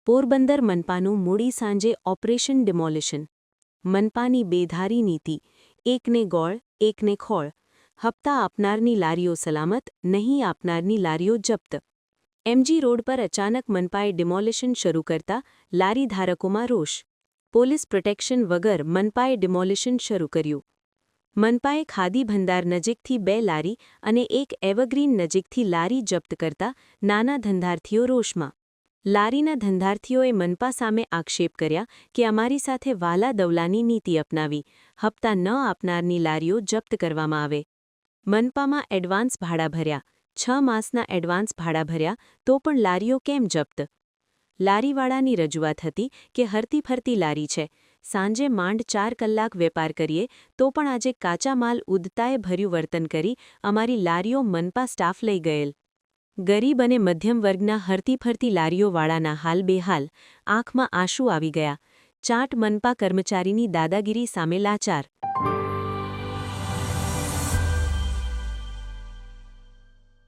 પોરબંદર મનપાનું મોડી સાંજે operation demolition. મનપાની બેધારી નીતિ, એકને ગોળ એકને ખોળ. હપ્તા આપનારની લારીઓ સલામત, નહીં આપનારની લારીઓ જપ્ત. એમજી રોડ પર અચાનક મનપાએ ડિમોલિશન શરૂ કરતા લારી ધારકોમાં રોષ. પોલીસ પ્રોટેક્શન વગર મનપાએ ડિમોલિશન શરૂ કર્યું. મનપાએ ખાદી ભંડાર નજીકથી 2 લારી અને એક એવરગ્રીન નજીકથી લારી જપ્ત કરતા નાના ધંધાર્થીઓ રોષમાં. લારીના ધંધાર્થીઓએ મનપા સામે આક્ષેપ કર્યા કે અમારી સાથે વાલા દવલાની નીતિ અપનાવી, હપ્તા ન આપનારની લારીઓ જપ્ત કરવામાં આવે. મનપામાં એડવાન્સ ભાડા ભર્યા, 6 માસના એડવાન્સ ભાડા ભર્યા તો પણ લારીઓ કેમ જપ્ત? લારીવાળાની રજૂઆત હતી કે હરતી ફરતી લારી છે, સાંજે માંડ 4 કલાક વેપાર કરીએ તો પણ આજે કાચા માલ ઉદતાએ ભર્યું વર્તન કરી અમારી લારીઓ મનપા સ્ટાફ લઈ ગયેલ. ગરીબ અને મધ્યમ વર્ગના હરતી ફરતી લારીઓવાળાના હાલ બેહાલ, આંખમાં આંસુ આવી ગયા. ચાટ મનપા કર્મચારીની દાદાગીરી સામે લાચાર.